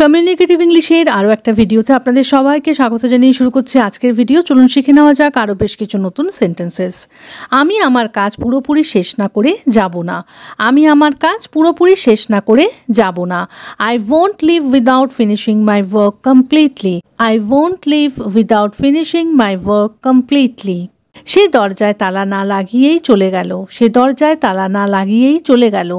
Communicative ইংলিশের আরও একটা ভিডিওতে আপনাদের সবাইকে স্বাগত জানিয়ে শুরু করছি আজকের ভিডিও। চলুন শিখে নেওয়া যাক আরও বেশ কিছু নতুন সেন্টেন্সেস। আমি আমার কাজ পুরোপুরি শেষ না করে যাব না। আমি আমার কাজ পুরোপুরি শেষ না করে যাব না। I won't leave without finishing my work completely. I won't leave without finishing my work completely. সে দরজায় তালা না লাগিয়েই চলে গেল। সে দরজায় তালা না লাগিয়েই চলে গেল।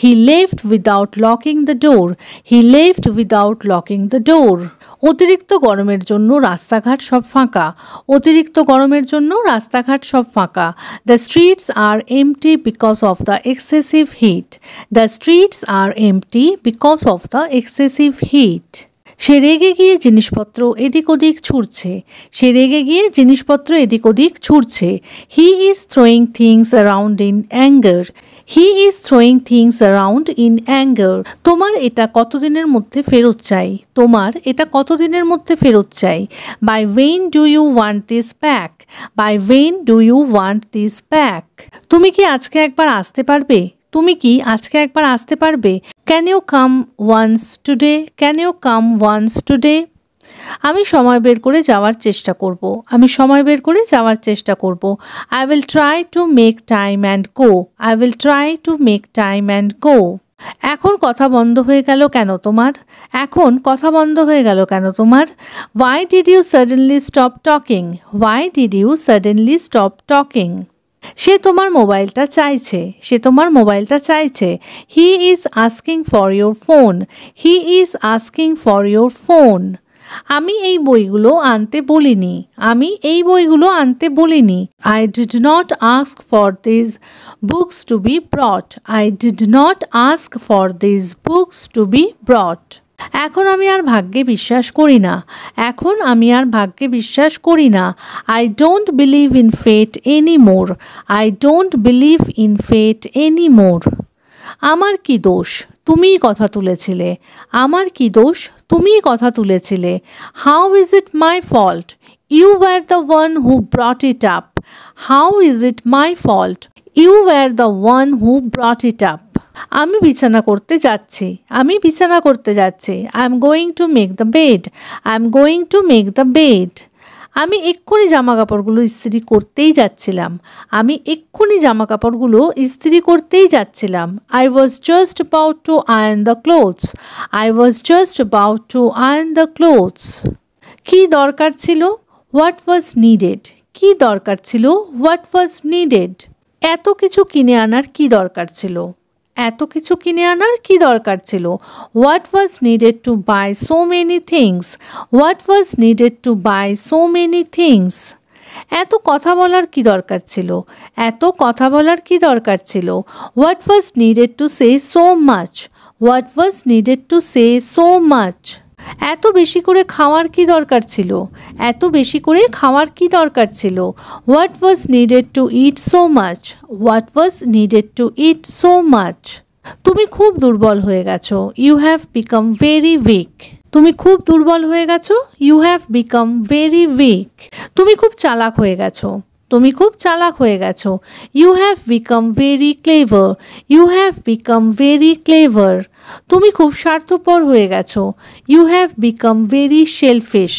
He left without locking the door. He left without locking the door. অতিরিক্ত গরমের জন্য রাস্তাঘাট সব ফাঁকা। অতিরিক্ত গরমের জন্য রাস্তাঘাট সব ফাঁকা। The streets are empty because of the excessive heat. The streets are empty because of the excessive heat. সে রেগে গিয়ে জিনিসপত্র এদিক ওদিক ছুঁড়ছে। সে রেগে গিয়ে জিনিসপত্র এদিক ওদিক ছুঁড়ছে। He is throwing things around in anger. He is throwing things around in anger. তোমার এটা কতদিনের মধ্যে ফেরত চাই। তোমার এটা কতদিনের মধ্যে ফেরত চাই। By when do you want this back. By when do you want this back. তুমি কি আজকে একবার আসতে পারবে। তুমি কি আজকে একবার আসতে পারবে। Can you come once today. Can you come once today. আমি সময় বের করে যাওয়ার চেষ্টা করব। আমি সময় বের করে যাওয়ার চেষ্টা করব। I will try to make time and go. I will try to make time and go. এখন কথা বন্ধ হয়ে গেল কেন তোমার। এখন কথা বন্ধ হয়ে গেল কেন তোমার। Why did you suddenly stop talking. Why did you suddenly stop talking. সে তোমার মোবাইলটা চাইছে। সে তোমার মোবাইলটা চাইছে। He is asking for your phone. He is asking for your phone. আমি এই বইগুলো আনতে বলিনি। আমি এই বইগুলো আনতে বলিনি। I did not ask for this books two B ব্রট। I did not ask for this books two B ব্রট। এখন আমি আর ভাগ্যে বিশ্বাস করি না। এখন আমি আর ভাগ্যে বিশ্বাস করি না। I don't believe in fate any more. I don't believe in fate any more. আমার কি দোষ তুমিই কথা তুলেছিলে। আমার কি দোষ তুমিই কথা তুলেছিলে। How is it my fault. You were the one who brought it up. How is it my fault. You were the one who brought it up. আমি বিছানা করতে যাচ্ছি। আমি বিছানা করতে যাচ্ছি। I am going to make the bed. I am going to make the bed. আমি এক্ষুনি জামা কাপড়গুলো ইস্ত্রি করতেই যাচ্ছিলাম। আমি এক্ষুনি জামা কাপড়গুলো ইস্ত্রি করতেই যাচ্ছিলাম। I was just about to iron the clothes. I was just about to iron the clothes. কী দরকার ছিল। What was needed. কী দরকার ছিল। What was needed. এত কিছু কিনে আনার কী দরকার ছিল। এত কিছু কিনে আনার কী দরকার ছিল। What was needed to buy so many things. What was needed to buy so many things. এত কথা বলার কী দরকার ছিল। এত কথা বলার কী দরকার ছিল। What was needed to say so much. What was needed to say so much. এত বেশি করে খাওয়ার কী দরকার ছিল। এত বেশি করে খাওয়ার কী দরকার ছিল। What was needed to eat so much. What was needed to eat so much. তুমি খুব দুর্বল হয়ে গেছো। You have become very weak. তুমি খুব দুর্বল হয়ে গেছো। You have become very weak. তুমি খুব চালাক হয়ে গেছো। তুমি খুব চালাক হয়ে গেছো। You have become very clever. You have become very clever. তুমি খুব স্বার্থপর হয়ে গেছো। You have become very selfish.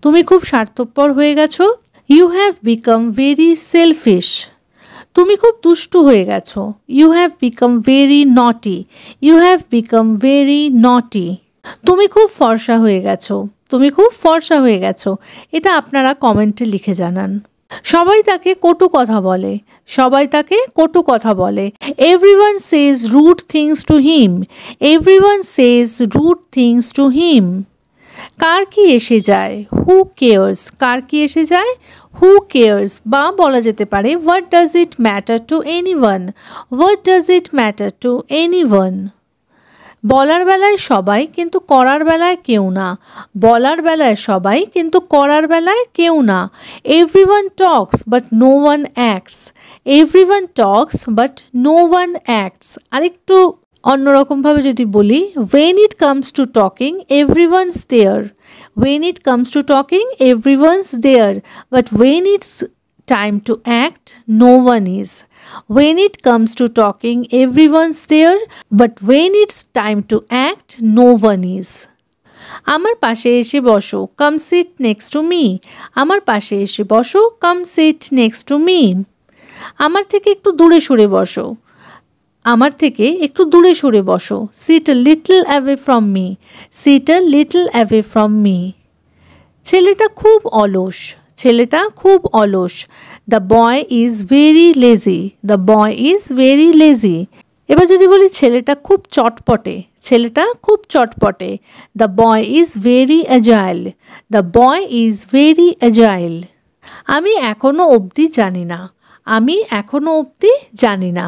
তুমি খুব স্বার্থপর হয়ে গেছো। You have become very selfish. তুমি খুব দুষ্টু হয়ে গেছো। You have become very naughty. You have become very naughty. তুমি খুব ফর্সা হয়ে গেছো। তুমি খুব ফর্সা হয়ে গেছো। এটা আপনারা কমেন্টে লিখে জানান। সবাই তাকে কটু কথা বলে। সবাই তাকে কটু কথা বলে। Everyone says rude things to him. Everyone says rude things to him. কার কি এসে যায়। Who cares. কার কি এসে যায়। Who cares. বা বলা যেতে পারে what does it matter to anyone. What does it matter to anyone. বলার বেলায় সবাই কিন্তু করার বেলায় কেউ না। বলার বেলায় সবাই কিন্তু করার বেলায় কেউ না। Everyone talks but no one acts. Everyone talks but no one acts. আরেকটু অন্যরকমভাবে যদি বলি, when it comes to talking everyone's there. When it comes to talking everyone's there, but when it's time to act no one is. When it comes to talking everyone's there, but when it's time to act no one is. আমার পাশে এসে বসো, কাম sit next to me. আমার পাশে এসে বসো, কাম sit next to me. আমার থেকে একটু দূরে সরে বসো, আমার থেকে একটু দূরে সরে বসো। Sit a little away from me, sit a little away from me. ছেলেটা খুব অলস, ছেলেটা খুব অলস। The boy is very lazy, the boy is very lazy. এবার যদি বলি ছেলেটা খুব চটপটে, ছেলেটা খুব চটপটে। The boy is very agile, the boy is very agile. আমি এখনও অবধি জানি না, আমি এখনও অবধি জানি না।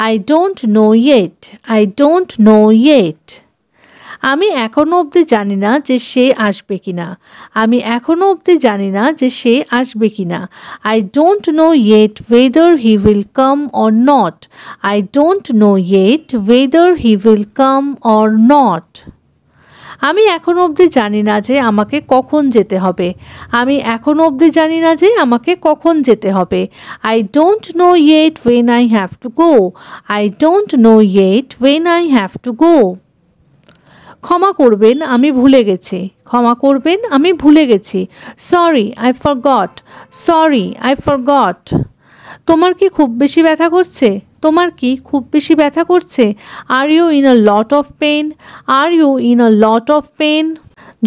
I don't know yet, I don't know yet. আমি এখনও অবধি জানি না যে সে আসবে কি না, আমি এখনও অবধি জানি না যে সে আসবে কি না। I don't know yet whether he will come or not, I don't know yet whether he will come or not. আমি এখনও অবধি জানি না যে আমাকে কখন যেতে হবে, আমি এখনও অবধি জানি না যে আমাকে কখন যেতে হবে। I don't know yet when I have to go, I don't know yet when I have to go. ক্ষমা করবেন, আমি ভুলে গেছি, ক্ষমা করবেন, আমি ভুলে গেছি। Sorry I forgot, sorry I forgot. তোমার কি খুব বেশি ব্যথা করছে, তোমার কি খুব বেশি ব্যথা করছে। Are you in a lot of pain, are you in a lot of pain.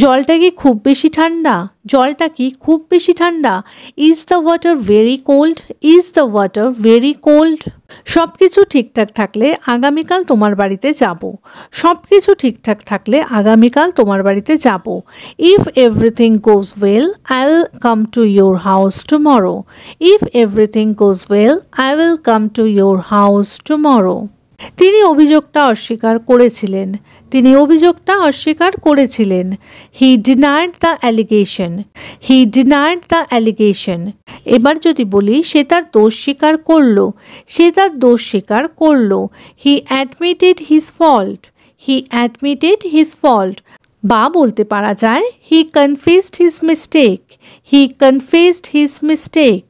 জলটা কি খুব বেশি ঠান্ডা, জলটা কি খুব বেশি ঠান্ডা। Is the water very cold, is the water very cold. সব কিছু ঠিকঠাক থাকলে আগামীকাল তোমার বাড়িতে যাব, সব কিছু ঠিকঠাক থাকলে আগামীকাল তোমার বাড়িতে যাব। If everything goes well I will come to your house tomorrow, if everything goes well I will come to your house tomorrow. তিনি অভিযোগটা অস্বীকার করেছিলেন, তিনি অভিযোগটা অস্বীকার করেছিলেন। He denied the allegation, he denied the allegation. এবার যদি বলি সে তার দোষ স্বীকার করলো, সে তার দোষ স্বীকার করলো। হি অ্যাডমিটেড হিজ ফল্ট, হি অ্যাডমিটেড হিজ ফল্ট। বা বলতে পারা যায় হি কনফেসড হিজ মিস্টেক, হি কনফেসড হিজ মিস্টেক।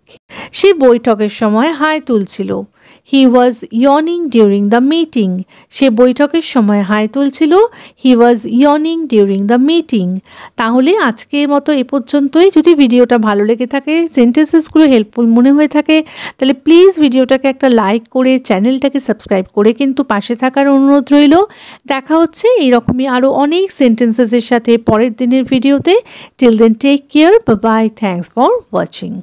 সে বৈঠকের সময় হাই তুলছিল। হি ওয়াজ ইয়নিং ডিউরিং দ্য মিটিং, সে বৈঠকের সময় হাই তুলছিল। হি ওয়াজ ইয়নিং ডিউরিং দ্য মিটিং। তাহলে আজকের মতো এ পর্যন্তই। যদি ভিডিওটা ভালো লেগে থাকে, সেন্টেন্সেসগুলো হেল্পফুল মনে হয়ে থাকে, তাহলে প্লিজ ভিডিওটাকে একটা লাইক করে চ্যানেলটাকে সাবস্ক্রাইব করে কিন্তু পাশে থাকার অনুরোধ রইল। দেখা হচ্ছে এইরকমই আরও অনেক সেন্টেন্সেসের সাথে পরের দিনের ভিডিওতে। Till then take care, bye bye, thanks for watching.